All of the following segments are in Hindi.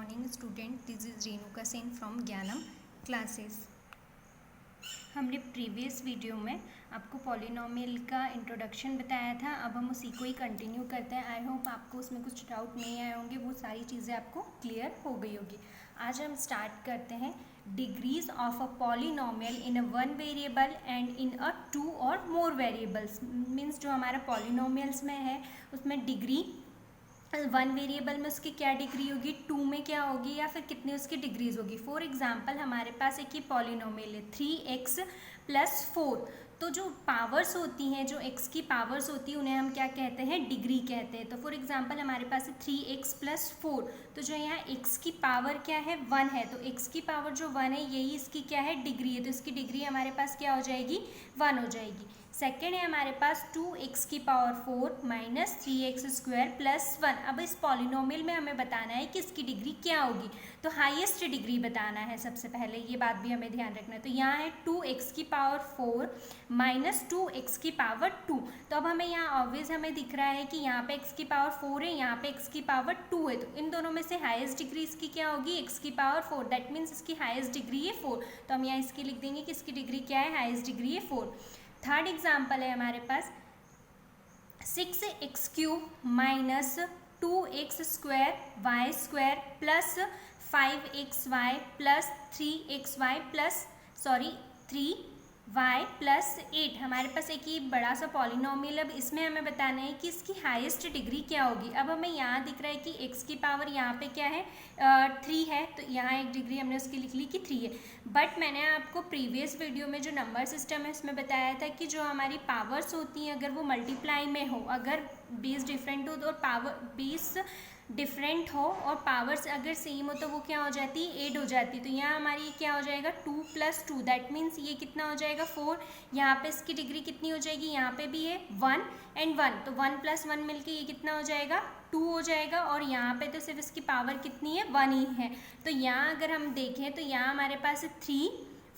morning student, this is Renuka Sen from ज्ञानम क्लासेस। हमने प्रीवियस वीडियो में आपको पॉलिनोमियल का इंट्रोडक्शन बताया था। अब हम उसी को ही कंटिन्यू करते हैं। आई होप आपको उसमें कुछ डाउट नहीं आए होंगे, वो सारी चीज़ें आपको क्लियर हो गई होगी। आज हम स्टार्ट करते हैं degrees of a polynomial in a one variable and in a two or more variables. Means जो हमारा पॉलिनोमियल्स में है उसमें डिग्री वन वेरिएबल में उसकी क्या डिग्री होगी, टू में क्या होगी, या फिर कितनी उसकी डिग्रीज होगी। फॉर एग्जांपल हमारे पास एक ही पॉलिनोमियल है 3x + 4। तो जो पावर्स होती हैं, जो x की पावर्स होती हैं, उन्हें हम क्या कहते हैं, डिग्री कहते हैं। तो फॉर एग्जांपल हमारे पास है 3x + 4। तो जो यहाँ x की पावर क्या है, 1 है। तो x की पावर जो 1 है यही इसकी क्या है, डिग्री है। तो इसकी डिग्री हमारे पास क्या हो जाएगी, 1 हो जाएगी। सेकेंड है हमारे पास 2x की पावर 4 - 3x² + 1। अब इस पॉलिनोमियल में हमें बताना है कि इसकी डिग्री क्या होगी। तो हाईएस्ट डिग्री बताना है सबसे पहले, ये बात भी हमें ध्यान रखना है। तो यहाँ है 2x की पावर 4 - 2x की पावर 2। तो अब हमें यहाँ ऑब्वियस हमें दिख रहा है कि यहाँ पे x की पावर 4 है, यहाँ पे x की पावर 2 है। तो इन दोनों में से हाईएस्ट डिग्री इसकी क्या होगी, x की पावर 4। दैट मीन्स इसकी हाईएस्ट डिग्री है 4। तो हम यहाँ इसकी लिख देंगे कि इसकी डिग्री क्या है, हाईएस्ट डिग्री है 4। थर्ड एग्जाम्पल है हमारे पास 6x³ - 2x² y² + 5xy + 3xy + 3y + 8। हमारे पास एक ये बड़ा सा पॉलिनोमियल। अब इसमें हमें बताना है कि इसकी हाईएस्ट डिग्री क्या होगी। अब हमें यहाँ दिख रहा है कि x की पावर यहाँ पे क्या है, 3 है। तो यहाँ एक डिग्री हमने उसकी लिख ली कि 3 है। बट मैंने आपको प्रीवियस वीडियो में जो नंबर सिस्टम है उसमें बताया था कि जो हमारी पावर्स होती हैं, अगर वो मल्टीप्लाई में हो, अगर बेस डिफरेंट हो तो और पावर बेस डिफरेंट हो और पावर्स अगर सेम हो तो वो क्या हो जाती है, 8 हो जाती है। तो यहाँ हमारी क्या हो जाएगा, 2 + 2। दैट मीन्स ये कितना हो जाएगा, 4। यहाँ पे इसकी डिग्री कितनी हो जाएगी, यहाँ पे भी है 1 और 1। तो 1 + 1 मिलके ये कितना हो जाएगा, 2 हो जाएगा। और यहाँ पे तो सिर्फ इसकी पावर कितनी है, 1 ही है। तो यहाँ अगर हम देखें तो यहाँ हमारे पास है 3,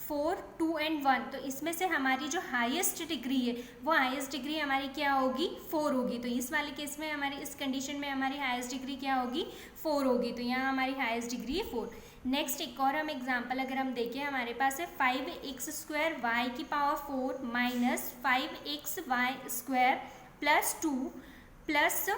4, 2 और 1। तो इसमें से हमारी जो हाईएस्ट डिग्री है वो हाईएस्ट डिग्री हमारी क्या होगी, 4 होगी। तो इस वाले केस में हमारी इस कंडीशन में हमारी हाईएस्ट डिग्री क्या होगी, 4 होगी। तो यहाँ हमारी हाईएस्ट डिग्री है 4। नेक्स्ट एक और हम एग्जांपल अगर हम देखें, हमारे पास है 5x² y की पावर 4 - 5xy² + 2 +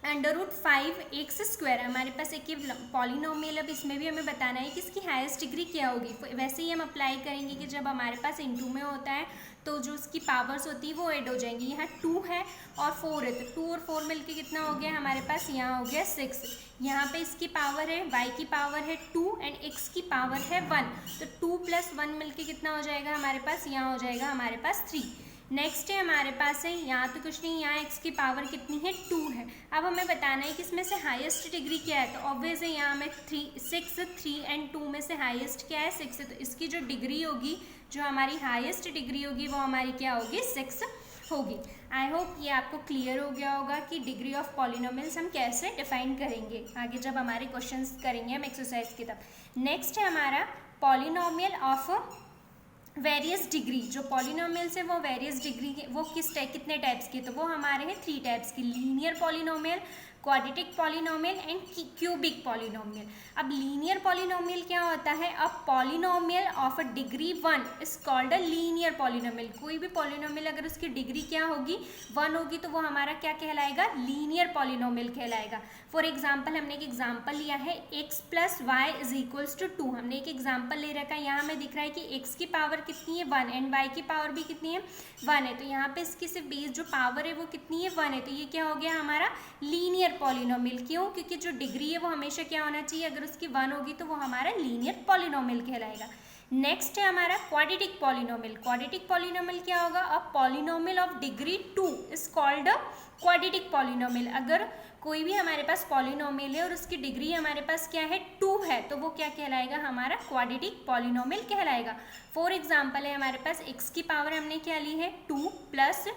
√5x²। हमारे पास एक ये पॉलिनोमियल। अब इसमें भी हमें बताना है कि इसकी हाईएस्ट डिग्री क्या होगी। वैसे ही हम अप्लाई करेंगे कि जब हमारे पास इनटू में होता है तो जो उसकी पावर्स होती है वो ऐड हो जाएंगी। यहाँ 2 है और 4 है, तो 2 और 4 मिलके कितना हो गया हमारे पास, यहाँ हो गया 6। यहाँ पे इसकी पावर है, y की पावर है 2 और x की पावर है 1। तो 2 + 1 मिलके कितना हो जाएगा हमारे पास, यहाँ हो जाएगा हमारे पास 3। नेक्स्ट है हमारे पास है, यहाँ तो कुछ नहीं, यहाँ x की पावर कितनी है, 2 है। अब हमें बताना है कि इसमें से हाईएस्ट डिग्री क्या है। तो ऑब्वियस है यहाँ हमें 3 और 2 में से हाईएस्ट क्या है, 6 है। तो इसकी जो डिग्री होगी, जो हमारी हाईएस्ट डिग्री होगी, वो हमारी क्या होगी, 6 होगी। आई होप ये आपको क्लियर हो गया होगा कि डिग्री ऑफ पॉलिनोमियल्स हम कैसे डिफाइन करेंगे आगे जब हमारे क्वेश्चंस करेंगे हम एक्सरसाइज की तब। नेक्स्ट है हमारा पॉलिनोमियल ऑफ वेरियस डिग्री। जो पॉलिनोमियल्स है वो वेरियस डिग्री के, वो कितने टाइप्स के, तो वो हमारे हैं 3 टाइप्स की, linear polynomial, quadratic polynomial and cubic polynomial. अब लीनियर पॉलिनोमियल क्या होता है, a polynomial of a degree 1 is called a linear polynomial. कोई भी पॉलिनोमियल अगर उसकी डिग्री क्या होगी, 1 होगी, तो वो हमारा क्या कहलाएगा, लीनियर पॉलिनोमियल कहलाएगा। फॉर एग्जाम्पल हमने एक एग्जाम्पल लिया है x + y = 2। हमने एक एग्जाम्पल ले रखा है, यहाँ हमें दिख रहा है कि x की पावर कितनी है, 1 और y की पावर भी कितनी है, 1 है। तो यहाँ पे इसकी सिर्फ बेस जो पावर है वो कितनी है, 1 है। तो ये क्या हो गया हमारा लीनियर पॉलिनोमियल। क्यों, क्योंकि जो डिग्री है वो हमेशा क्या होना चाहिए, अगर उसकी 1 होगी तो वो हमारा लीनियर पॉलिनोमियल कहलाएगा। नेक्स्ट है हमारा क्वाड्रेटिक पॉलिनोमियल। क्वाड्रेटिक पॉलिनोमियल क्या होगा, a polynomial of degree 2 is called a quadratic polynomial. अगर कोई भी हमारे पास पॉलिनोमियल है और उसकी डिग्री हमारे पास क्या है, 2 है, तो वो क्या कहलाएगा, हमारा क्वाड्रेटिक पॉलिनोमियल कहलाएगा। फॉर एग्जाम्पल है हमारे पास x की पावर हमने क्या ली है, 2 +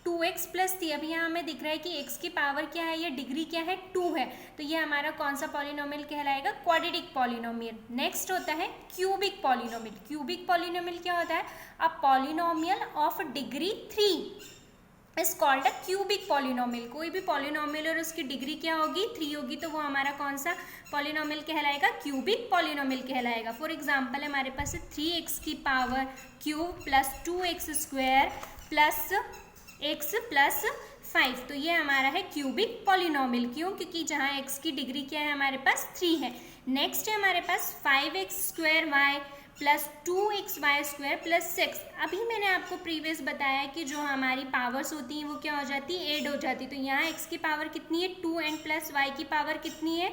2x + 3। अभी यहाँ हमें दिख रहा है कि x की पावर क्या है, ये डिग्री क्या है, 2 है। तो ये हमारा कौन सा पॉलिनोमियल कहलाएगा, क्वाड्रेटिक पॉलिनोमियल। नेक्स्ट होता है क्यूबिक पॉलिनोमियल। क्यूबिक पॉलिनोमियल क्या होता है, a polynomial of degree 3 is called a cubic polynomial. कोई भी पॉलिनोमियल और उसकी डिग्री क्या होगी, 3 होगी, तो वो हमारा कौन सा पॉलिनोमियल कहलाएगा, क्यूबिक पॉलिनोमियल कहलाएगा। फॉर एग्जांपल हमारे पास है 3x की power cube plus 2x square plus x plus 5, तो ये हमारा है क्यूबिक पॉलिनोमियल। क्यों, क्योंकि जहाँ x की डिग्री क्या है हमारे पास 3 है। नेक्स्ट है हमारे पास 5x square y plus 2xy square plus 6। अभी मैंने आपको प्रीवियस बताया कि जो हमारी पावर्स होती हैं वो क्या हो जाती है, ऐड हो जाती है। तो यहाँ x की पावर कितनी है 2 एंड प्लस y की पावर कितनी है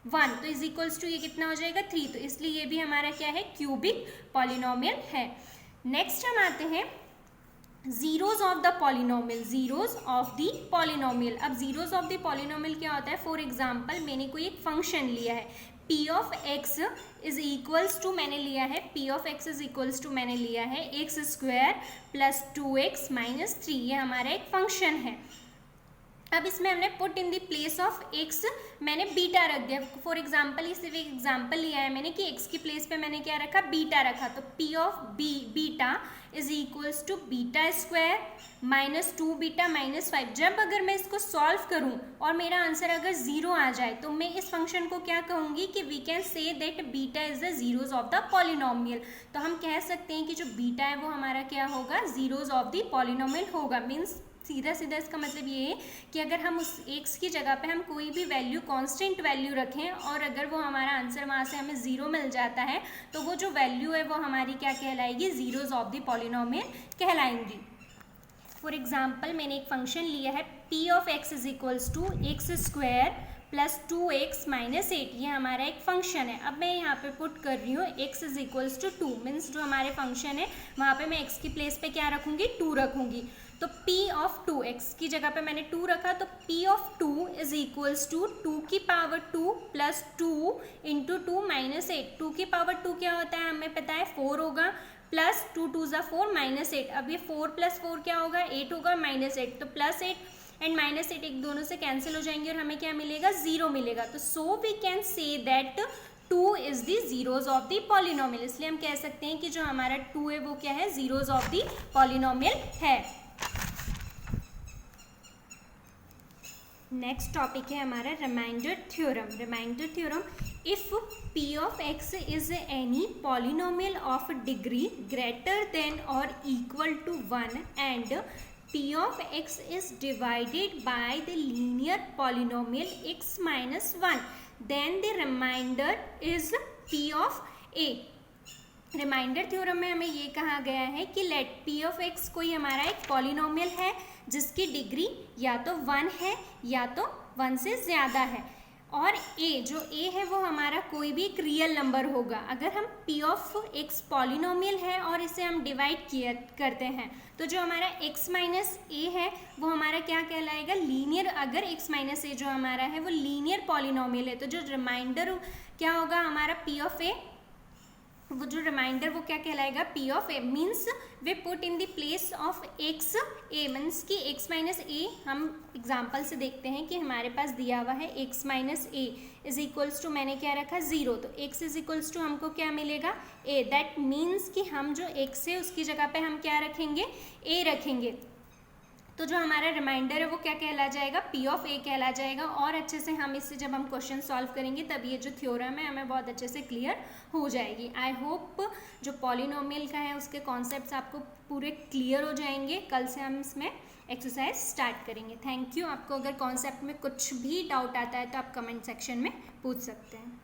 1, तो इज इक्वल्स टू ये कितना हो जाएगा 3, तो इसलिए ये भी हमारा क्या है, क्यूबिक पॉलिनोमियल है। नेक्स्ट हम आते हैं zeros of the polynomial, zeros of the polynomial. अब जीरोज ऑफ द पॉलिनोमियल क्या होता है, फॉर एग्जांपल मैंने कोई एक फंक्शन लिया है p of x is equals to, मैंने लिया है p of x is equals to, मैंने लिया है x square plus 2x minus 3, ये हमारा एक फंक्शन है। अब इसमें हमने put in the place of x मैंने बीटा रख दिया। फॉर एग्जांपल इस एक एग्जांपल लिया है मैंने कि x की प्लेस पे मैंने क्या रखा, बीटा रखा, तो p of beta is equals to beta square minus 2 beta minus 5। जब अगर मैं इसको सॉल्व करूं और मेरा आंसर अगर 0 आ जाए तो मैं इस फंक्शन को क्या कहूंगी कि we can say that beta is the zeros of the polynomial. तो हम कह सकते हैं कि जो बीटा है वो हमारा क्या होगा, जीरोज ऑफ द पॉलिनोमियल होगा। मीन्स सीधा सीधा इसका मतलब ये है कि अगर हम उस x की जगह पे हम कोई भी वैल्यू कांस्टेंट वैल्यू रखें और अगर वो हमारा आंसर वहाँ से हमें 0 मिल जाता है तो वो जो वैल्यू है वो हमारी क्या कहलाएगी, जीरोज ऑफ द पॉलिनोमियल कहलाएंगी। फॉर एग्जाम्पल मैंने एक फंक्शन लिया है p of x is equals to x square plus 2x minus 8, ये हमारा एक फंक्शन है। अब मैं यहाँ पे पुट कर रही हूँ x is equals to 2, means जो हमारे फंक्शन है वहाँ पे मैं x की प्लेस पे क्या रखूँगी, 2 रखूँगी। तो p ऑफ 2, x की जगह पे मैंने 2 रखा, तो p of 2 is equals to 2 की पावर 2 प्लस 2 इंटू 2 माइनस 8। 2 की पावर 2 क्या होता है हमें पता है 4 होगा, प्लस 2 2 ज़ा 4 माइनस 8। अब ये 4 प्लस 4 क्या होगा, 8 होगा, माइनस 8, तो प्लस 8 एंड माइनस 8 एक दोनों से कैंसिल हो जाएंगे और हमें क्या मिलेगा, 0 मिलेगा। तो so we can say that 2 is the zeros of the polynomial. इसलिए हम कह सकते हैं कि जो हमारा 2 है वो क्या है, जीरोज ऑफ द पॉलिनोमियल है। नेक्स्ट टॉपिक है हमारा remainder theorem. Remainder theorem, if p of x is any polynomial of degree greater than or equal to 1 and p of x is divided by the linear polynomial x minus 1, then the remainder is p of a। Remainder theorem में हमें ये कहा गया है कि लेट p ऑफ x कोई हमारा एक पॉलिनोमियल है जिसकी डिग्री या तो 1 है या तो 1 से ज़्यादा है, और a जो a है वो हमारा कोई भी एक रियल नंबर होगा। अगर हम p ऑफ x पॉलिनोमियल है और इसे हम डिवाइड करते हैं तो जो हमारा x माइनस a है वो हमारा क्या कहलाएगा, लीनियर। अगर x माइनस a जो हमारा है वो लीनियर पॉलिनोमियल है तो जो रिमाइंडर क्या होगा हमारा p ऑफ a, वो जो रिमाइंडर वो क्या कहलाएगा, p of a। Means way put in the place of x a, means कि x माइनस a, हम एग्जाम्पल से देखते हैं कि हमारे पास दिया हुआ है x minus a is equals to, मैंने क्या रखा 0, तो x इज इक्वल्स टू हमको क्या मिलेगा a। दैट मीन्स कि हम जो x है उसकी जगह पे हम क्या रखेंगे, a रखेंगे। तो जो हमारा रिमाइंडर है वो क्या कहला जाएगा, p ऑफ a कहला जाएगा। और अच्छे से हम इससे जब हम क्वेश्चन सॉल्व करेंगे तब ये जो थ्योरम है हमें बहुत अच्छे से क्लियर हो जाएगी। आई होप जो पॉलिनोमियल का है उसके कॉन्सेप्ट्स आपको पूरे क्लियर हो जाएंगे। कल से हम इसमें एक्सरसाइज स्टार्ट करेंगे। Thank you. आपको अगर कॉन्सेप्ट में कुछ भी डाउट आता है तो आप कमेंट सेक्शन में पूछ सकते हैं।